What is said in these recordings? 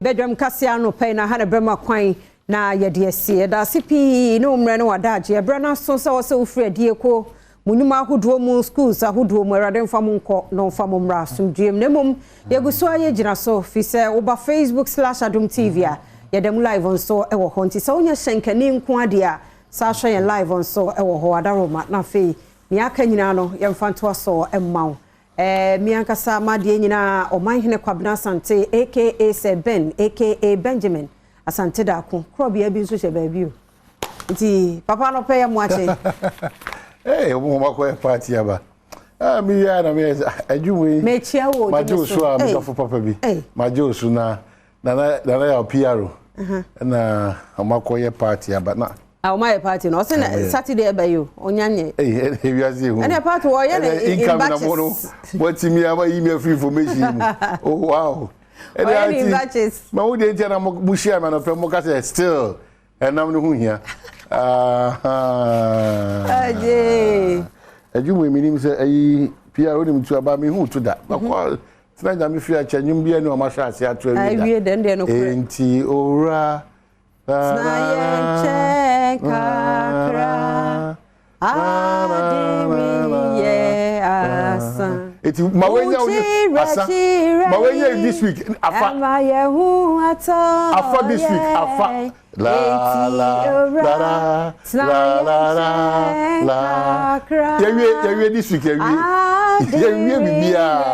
Badwam Kasiano pay na hana brema kwan na yede asie da sipi no mre no wadaje ebra na so so free die ko munuma ahodo mu schools ahodo mu erade mfa mu nko no mfa mu mra asumdwem nemum yeguso aye gina so fi se oba Facebook/Adom TV a yedem live on so e wo ho nti se onya hyenkani nko ade a sa hwe live on so e wo ho adaroma na fe mi aka nyina no yemfa nto so emma mi ankasa madie nyina omanhene Kwabena Asante aka Seben aka Benjamin Asante dako krobia bi nso hye baabi o nti papa no pay am wache omo makoy party aba mi ya na me adwuwe me chia wo majo so a me dofo papa bi majo so na ya PRO na makoy party aba na my party no say na Saturday eba yo onyanye ewiase hu and party wo ye in batches what me aba email free information oh wow in batches ma wo dey na mo share ma no pe mo ka say still enam no hu hia aje adwumu mi nim say ayi PRO nim tu aba mi hu to da bakwa tena ja mi fi a chanyum bia ni o ma sha ase ato awi da awie den no kure enti ora kakra adimi asa eti mawenya asa mawenya this week afa afa this week afa la yewie this week yewie bibia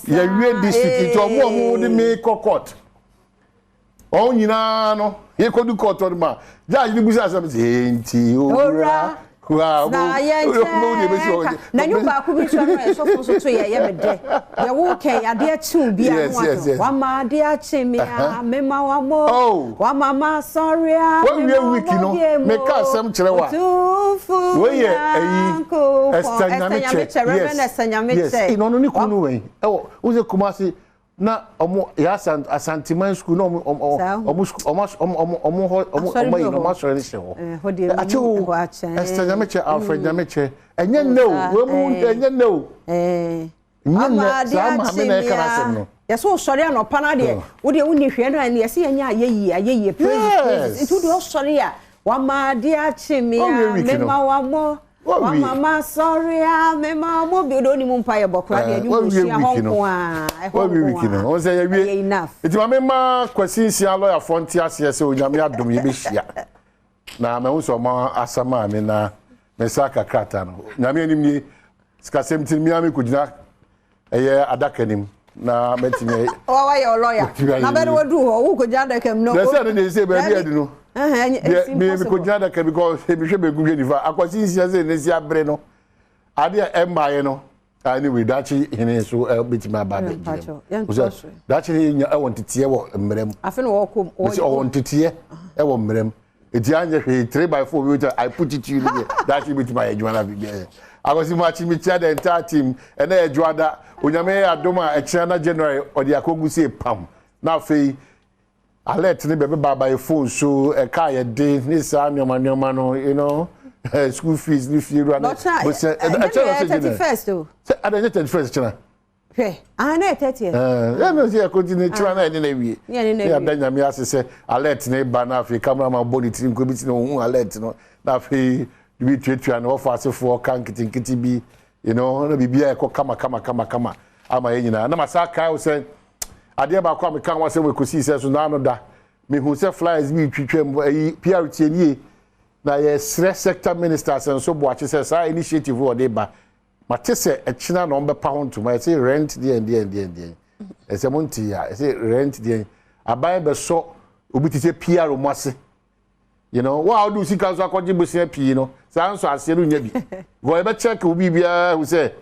yewie this week to omo de me kokot on nyina no ye kodu koto ma judge ni busa asem enti ora wow na nyumba ku bi so no so so to ye mede ye wo ken ade a chi bi a no wa ma ade a chi mi a me ma wa mo wa mama sorry a we week no me ka asem kire wa we ye ayi estanyame ino no ni kunu we o ze kumasi na omo ya asantiman school no omo masore ni shewo acho estanyame Alfred Nyameche enye no we mu enye no mama me kana sem no yeso sori an opana de wo de woni hwe no an yesi enya ayeyi praise it would sori a wa ma de achi me me ma wa mo wa mama sorry a me ma mo bi do ni mu mpa ye bokra de anyu hia honko a wa bi wiki no o say ye wi iti ma me ma kwasinsia lawyer fonti ase se onyame adom ye be hia na me so ma asama me na me saka krata no nyame anim ni skasem tin mi ame kugina eye adakanim na metime wa ye lawyer na be do du ho wo kugina adakam no na say dey say be bi adu no me kugina adakam because me hwe be gugye difa akwasinsia se ne si abre no ade embaye no anyway dachi hene so betima ba be dachi nya e wontete wo mmerem afi no wo kom o wontete e wo mmerem eti anje hwe 3x4 we I put it to you dachi betima e jwana bi agosi machi mi tia the entire team and e jwada onyame Adom a e na January odi akogusi pam na fe alert ni bebe baba e phone so e ka ye de ni sa nyoma no you know school fees ni fee run but 31st oh I don't 31st chana okay I know 30th yeah no see continue chana na ni wie ya da nyame asese alert ni ba na fe cameraman body team ko bi ti no alert no na fe we tweet and offer for kan kitikiti bi you know na bibia e ko kama ama yenyina na masaka o say ade ba kwa me kan wa say we kosi say so na no da me hu say flyers bi twitwam ayi PRT nie na ye stress sector ministers and so boache say sa initiative wo de ba mate say e china no be pa ho to ma say rent there e say monti ya e say rent there abai be so obi ti say PRO mo ase you know wow do see council akwaje bosia pii no san so ase no nya bi go e be check obi bia who say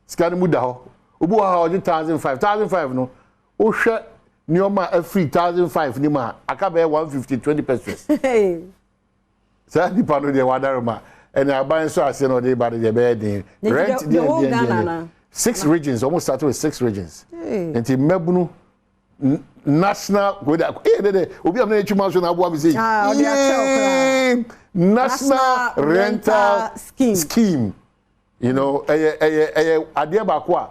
scan mu da ho obi wa ha 1005 no o hwe nioma free 1005 ni ma aka be 150 20 pesos sa di pano de wadaroma and aban so ase no de ba de be din rent there 6 regions almost started with 6 regions and mebunu national go there obi am na chuma so na abo am say national rental scheme you know ade ba ko a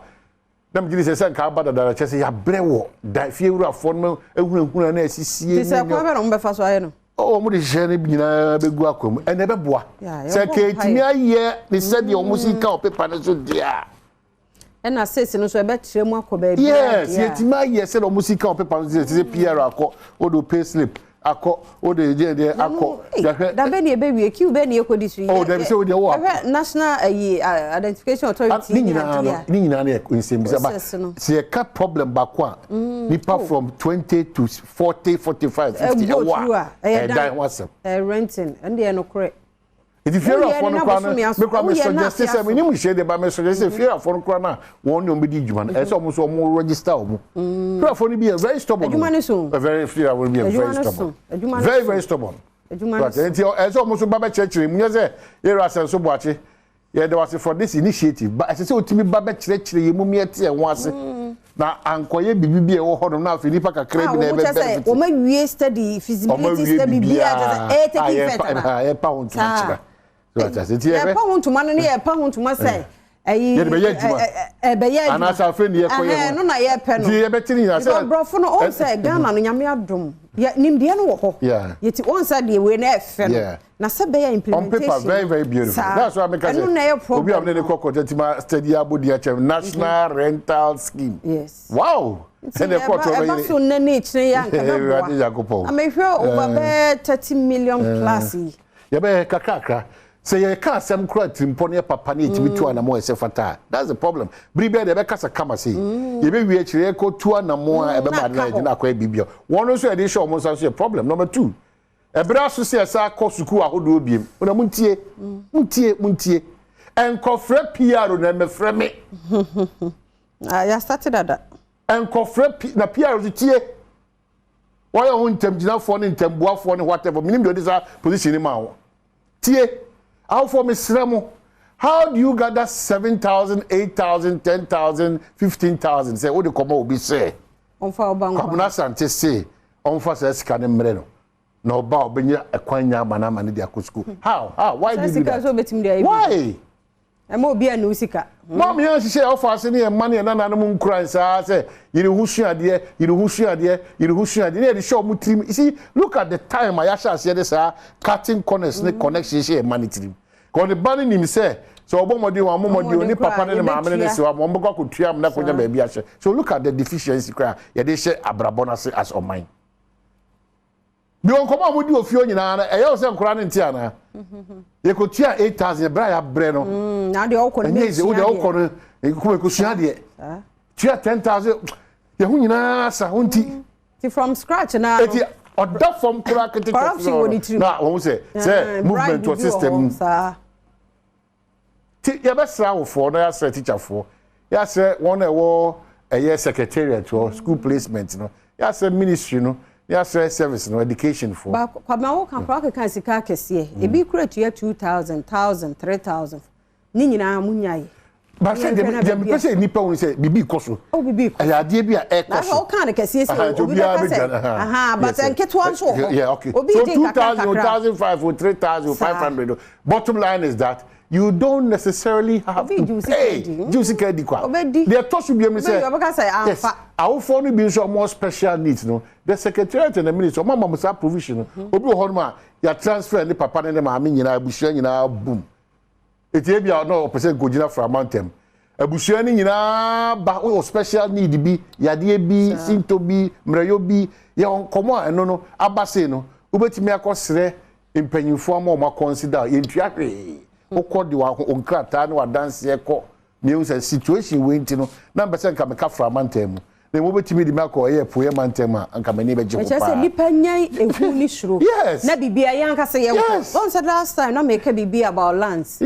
Nam gidi se nka abada dara chese ya brewo da fie wura fo no ehunahuna na asisie ni se kwa be no mbefa so aye no o mo de hye ne nyina begu akwam ene be boa se ka etimi aye ni se de o mo sika o paper ne so dia ena sesi no so e be kire mu akoba bi yes etimi aye se de o mo sika o paper no se PR akọ o do pay slip akọ o de je akọ da be ni e be wie ki be ni ekodi su oh da be se o de wo national identification authority ni nyina na nsem ba se ka problem ba kwa nipa from 20 to 40 45 50 die wasem renting and they no correct if you fear of one corner me suggest say me ni share the ba me suggest fear of one corner won no be di djuma e so mo register omo fear for be a very stubborn a very fear will be a very stubborn very stubborn but e so mo so ba church mu say era sense bo ache ye there was for this initiative but I say otimi ba church ye mu me tie ho ase na ankoye bibibi e wo ho no na afi nipa kakra bi na e be benefit o ma wie study feasibility study bia take effect e pa ho ntuma so that's it e pa ho ntuma no e pa ho ntuma say ayi ye be ye juma e be ye ana sa fe ni e ko ye no na ye pe no ye be tiri ya say brofo no o say Ghana no nyame adom ye nimde no wo ho ye ti on say de we na e fe no na se be ye implementation on paper very beautiful that's why I make say obi am ne kokko tetima study abodi a national rental scheme yes wow and the court over here so na ne chire ya nka be am hwe over 30 million plus ye be kakakra say you can't some crowd trimpone papa na etimi tu anamo ese fata that's the problem bribe de be kasa kama say ye be wi chire ko tu anamo e be ma na agina kwa bibio one so e dey show mo so a problem number 2 ebra so say esa ko suku ahodo obiem una muntie enkofre PR na mefre me ya started that enkofre na PR tie why you ntem gina fo ne ntembuafo ne whatever minim do this position ma wo tie how for me sremo how do you gather 7,000 8,000 10,000 15,000 say what the come obi say on fa obango kwabuna sante say on fa say sika ne mre no no ba obenya ekwanya manama ne dia ko school how why do you do that why ema obi anu usika mom yan hye offer ase ne man ne nananom nkran sa say yiri husuade ne dey show mu trim you see look at the time I sha say this cutting corners ne connection she man trim ko the ban nim say so obomodi wa momodi oni papa ne maame ne se wa mo mbekwa ko tuam na konya ba bi ahye so look at the deficiency kra ye dey she abrabona se as on mine bi on komo amodi ofio nyina na eyo se nkora ne ntia na ye ko tia 8,000 bra ya bre no na de okọ ne se o de okọ no ko ko sua de tia 10,000 ye hu nyina sa hunti ti from scratch na eti oda from kura kete na won say movement to system ti ye be sra wo for na ya sra teacher for ya sra won e wo eye secretariat or school placement no ya sra ministry no ya sra service no education for ba kwa ma wo kan kwa kan sika kese e bi create ya 2,000 1,000 3,000 ni nyina munyaye ba say dem pese nipa won say bibi koso bibi koso ya de bia e koso na wo kan kese say obi ka say but enketo anso ho yeah okay obi so 2,000 1,500 3,500 bottom line is that you don't necessarily have to pay juicy candy kwa they toss you be say yes our phone be so more special needs no the secretariat and the minister mama musa provision obi ho no ma ya transfer ni papa ne maame nyina abushia nyina boom etie bia no person go gina from mountain abushia ni nyina ba o special need bi yade bi sinto bi mrayo bi ya komo eno no abase no obetimi akosere empanyinfo ama o ma consider yentua hwe okọ di wa onkrata na wa dance ekọ me say situation we ntino na mbese nka me ka fra mantem na mo betimi di makọ ye poye mantem anka me ni beje ko pa say nipa nyan ehu ni shuro na bibia yan ka say ye won say last time na me ka bibia about lands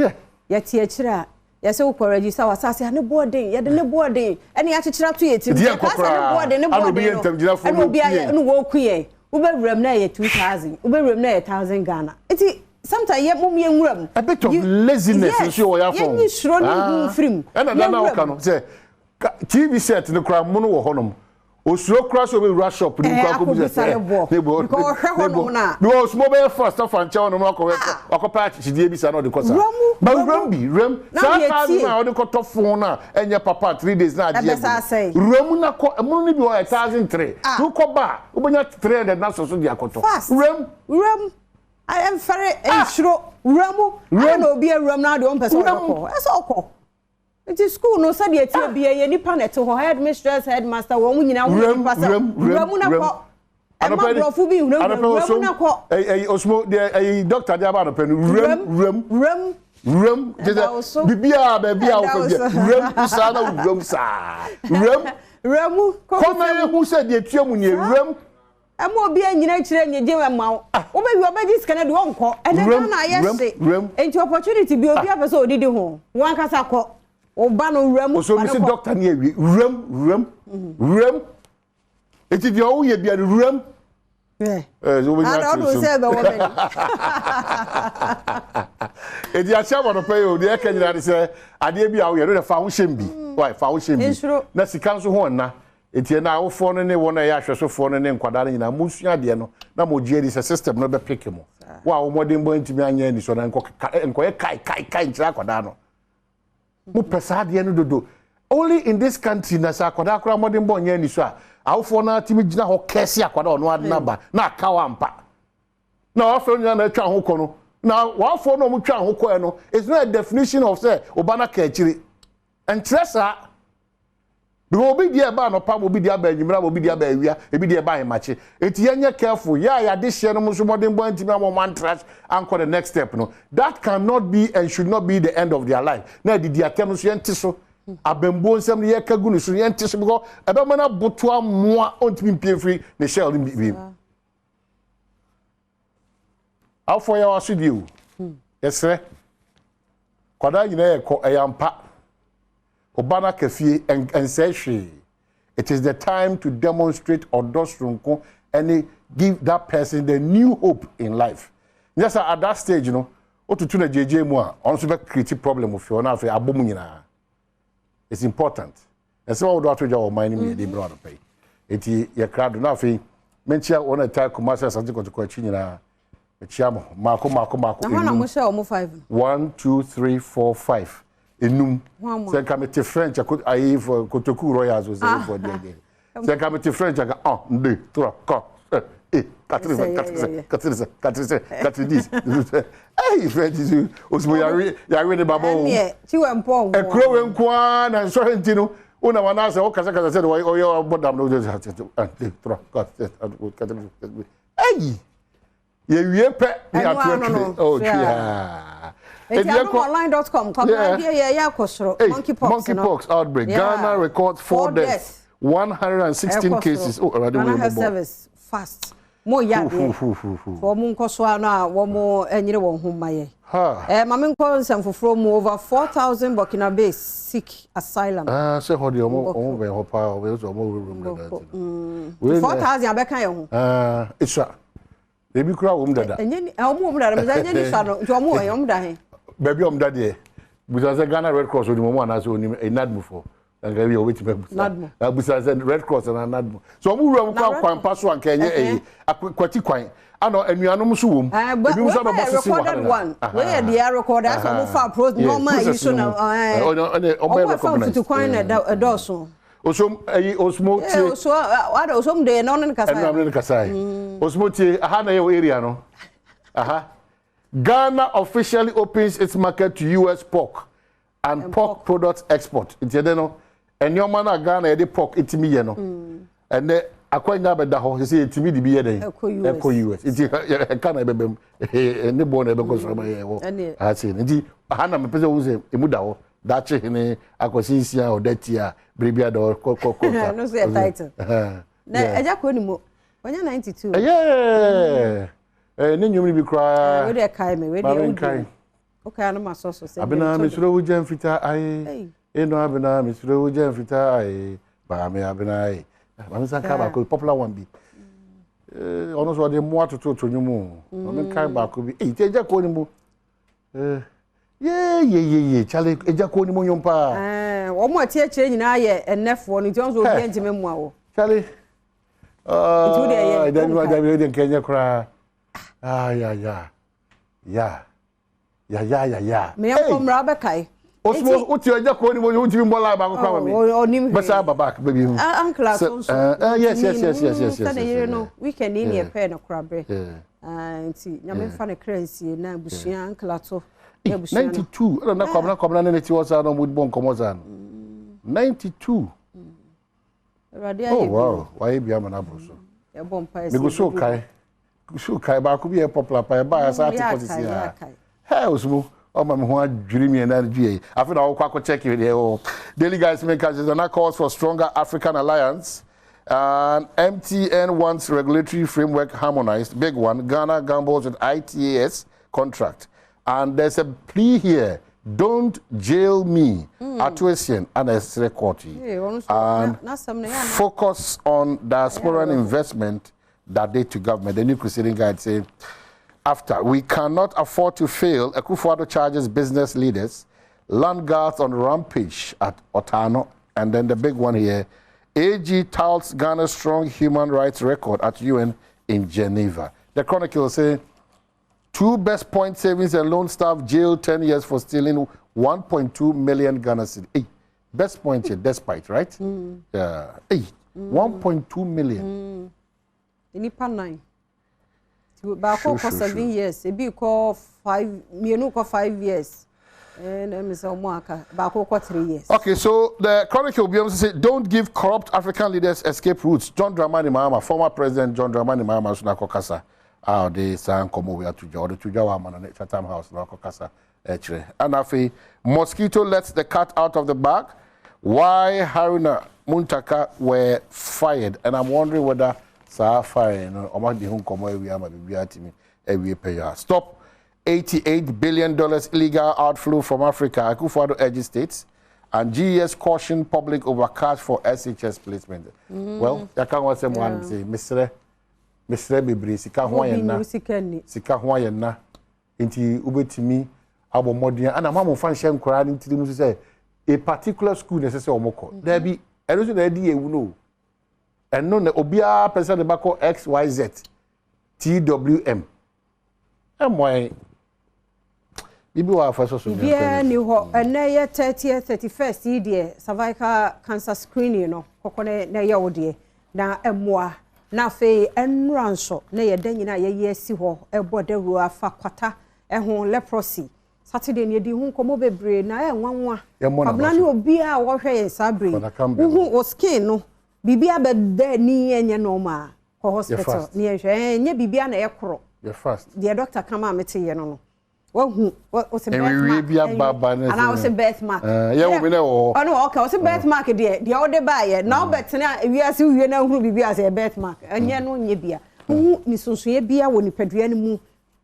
ya tie kira ya say ko register wasase ne boarding ya de ne boarding ene ya kira to ye tim ka say ne boarding ene obia ye no wo ku ye wo be wram na ye 2,000 wo be wram na ye 1,000 Ghana iti sometimes ye mum ye nwram a bit of laziness so ya phone ye shro ni film na o ka no say TV set no kra mu no wo honom Osuro cross over rush shop ni kwa ko bi say nebo no small be first of and chow no akopa chidie bi sa no de kosa ba rem sa na o de koto phone na enye papa 3 days na ade rem na ko emu ni bi o 1003 tu ko ba obenya 300 na so de akoto rem I am very sure rem na obi rem na de on person ko e so ko it is school no said yet be a nipa net ho headmistress headmaster wo nyina wo rem na ko e ma brofu bi rem na ko osmo de doctor de aba no pen rem bibia ba bia wo ko rem sa na rem sa rem ko ma hu said ye tuamu ni rem emo obi anyina kire nyeje ma wo be wi obeji scan de won ko e na ayese enti opportunity bi obi apeso odidi ho wan kasa ko Oba no rem so mi se doctor ni ewi rem eti di o ye bia rem so we na do say be woman edi a cha wono pay o de e kanyira de se ade bia wo ye no fa wo hyem bi why fa wo hyem bi na sika so ho na eti na wo fo no ne wo na ya hweso fo no ne nkwada no nyina musu ade no na mo gie di system no be pick mo wa wo modern boy ntimi anya ni so na enko kai nchira kwada no mu pesa de no dodo only in this country na sa akwada akora modern boy nya ni so a awfo na timi gina ho kese akwada ono ade na ba na akawa mpa na wafo nya na atwa ho ko no na wafo no mu twa ho ko no it's not a definition of say obana ka akiri entresa bi obi dia ba no pa obi dia ba anyimra obi dia ba awia ebi dia ba hemache eti yenye careful ya de hye no so modern boy ntimi am man trash anchor the next step no that cannot be and should not be the end of their life na di dia tem so yenti so abembo nsem ye kagu no so yenti so because ebe mana boto amoa ontimi mpie free ne shell bi afọ ya wasudi o yesre kwada nyina ye ko eyampa Obana Kefie and say it is the time to demonstrate odosrunko and give that person the new hope in life. Yes, at that stage, you know, otutu na JJ mu a also be create problem of your na fe abomu nyina. It's important. And so what do I tell you mind me dey bro pay. Eti ye crowd na fe mentia one attack commercial something ko chi nyina. Mechia mo mako. Na na mo share mo 5. 1 2 3 4 5. Enum se kamete French ayi for Kotoku Royals was for there se kamete French aga 1 2 3 4 4 eh French is osmo ya we ne babo ti we mpo e kro we nkwa na so hentino una wana se o kasa se o yo bodam no 1 2 3 4 eh ye wie pe ni atu oh yeah Online.com monkeypox outbreak. Yeah. Ghana records 4 deaths, 116 cases. Oh, Ghana has service fast. More young. For Munkoso na womo enyire won humaye. Mama nko nsem from over 4,000 Burkinabe seek asylum. Say how the omo be hopa we so omo room that. 4,000 abeka ye ho. It's Baby kura wom dada. Enye omo dada me anya ni sha no nti omo ye omo da he. Baby dada de. Because Ghana Red Cross odi mo ana so oni nadmo for. And we wait me. Nadmo. Because Red Cross and nadmo. So omo wura mo kwan paso anka enye kwati kwan. Ano anuanom so wom. Ebi mo so be boss si one. We e dey record as omo fa pro normal you so na omo recognize. To kwan na doso. Osom osmo tie. So what osom dey no no kasai. No kasai. Osmo tie aha na your area no. Aha. Ghana officially opens its market to US pork and pork products export. It's no. And your man Ghana e pork itimi ye no. And the akwanya beda ho say itimi di bi ye den. Eko US. Iti Ghana bebem ne bo na be go so ma ye wo. Ah say nti aha na me pese wo say emuda ho. Dachi hene akosinsia o datia bribia do ko no say title na eja ko ni mo onya 92 yeah ne nyum ni bi kra we dey kai me we dey okay na maso so say abina misro wo jam fita ai eno abina misro wo jam fita ai ba me abina ai ba me san ka ba ko popular one bi ono so de mo atoto nyum o me kai ba ko bi eja ko ni mo Yeah. Chale eja ko ni mo nyompa. Wo mo tie nyina ye enefo no nti onzo obi ntime mu awo. Charlie. Then in Kenya cry. Yeah. Me am Rabakai. Osmo, what you are just calling what you more like back, baby. Uncle, yes. We can in a pen of crabbe. And see, Yaman Fanny Crazy, now Bushia, Uncle. 92. I don't know, come on, and it was on with Bon Comozan. 92. Oh, wow. Why be a man? A bomb pie. They go so kai. So kai, but could be a popular pie by a certain Hell's move. Oh, my dreamy energy. I feel I'll quack check you there. Daily guys makers is an calls for stronger African alliance. And MTN wants regulatory framework harmonized. Big one. Ghana gambles with ITAS contract. And there's a plea here. Don't jail me. Atuation and a record. And focus on diaspora investment that day to government. The new crusading guide say, after we cannot afford to fail, Akufo-Addo charges business leaders, land guards on rampage at Otano, and then the big one here, AG touts Ghana's strong human rights record at UN in Geneva. The Chronicle say 2 best point savings and loan staff jailed 10 years for stealing 1.2 million Ghana cedis. Hey, best point here, despite, right? Yeah. Hey, 1.2 million. Nipa 9. Back for 7 years. It be call 5. Me 5 years. And I'm so back for 3 years. Okay, so the Chronicle will be able to say, don't give corrupt African leaders escape routes. John Dramani Mahama, former President John Dramani Mahama, Sunako Kasa. They sang come over to Jawa man and Chatham House, Sunako Kasa. And afi mosquito lets the cat out of the bag. Why Haruna Muntaka were fired? And I'm wondering whether fire, stop $88 billion illegal outflow from Africa. Akufo-Addo urges states and GES caution public over cash for SHS placement. Well, I can't say one say, Mr. Bibri, Sika Hwayen na, inti ubetimi abo modern, and a mamma fan shem crowd into the say a particular school necessary omoko. There be a reason idea we know. And no, Obia person the bako XYZ TWM. MY Bibi wa first so bia ni ho na ye 30th 31st die cervical cancer screening no kokone na ye wode na emoa na fe enranso na ye danyina ye si ho ebodaru afa kwata ho leprosy Saturday ni di hu komo bebre na enwanwa abna ni obia wo hwe ye sabre hu o skin no bibia bede ni enye normal ko hospital ni ehwe enye bibia na ekro the first the doctor come amete ye no wahu o se birthmark and I was a birthmark yeah we know oh no okay o se birthmark the other buy now bet na we ase wie na hu bibia as a birthmark enye no nye bia hu ni sunsun bia wo ni padua ni mu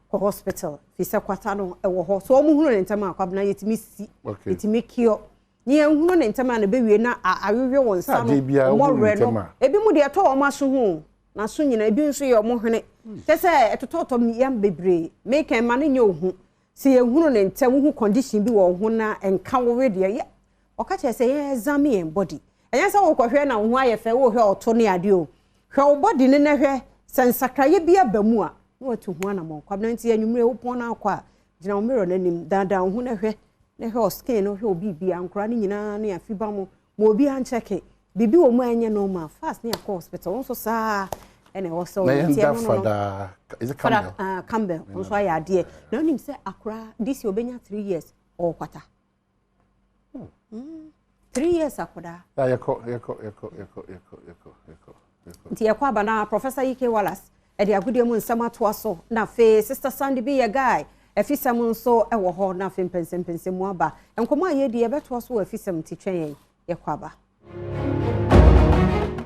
ko hospital fi se kwata no e wo ho so o mu hunu ne ntama akwabna yetimi si yetimi kio ni ehunu ne ntama na bewie na awewe won sa no mo re no ebi mu de to o maso hu na so nyina ebi nso ye o mo hwene tese etototo yam bebre make en ma ne nye ohu si ehunu ne ntem hu condition bi wo ho na enka wo we de ye o ka che se ye examine en body enya se wo kohwe na ho aye fe wo hwe oto ne ade o hwe wo body ne ne hwe sensakraye bia bamu a na watu ho na mo kwabna nti anwumre wo pon na akwa gina wo mirror na nim dada ho ne hwe skin no hwe obi bia nkura ne nyina na afiba mo obi an check bibi wo mu anya no ma fast na akọ hospital nso saa ene wo so is it Campbell Campbell nso ya ade na onim se akura this obenya 3 years or kwata 3 years akoda yeko nti yakwa bana Professor Ike Wallace e de agudie mu nsama to aso na fe Sister Sandy be ya guy efisem nso e wo ho na fe mpensempense mu aba enkomo aye de ye beto so efisem ti twen ye kwaba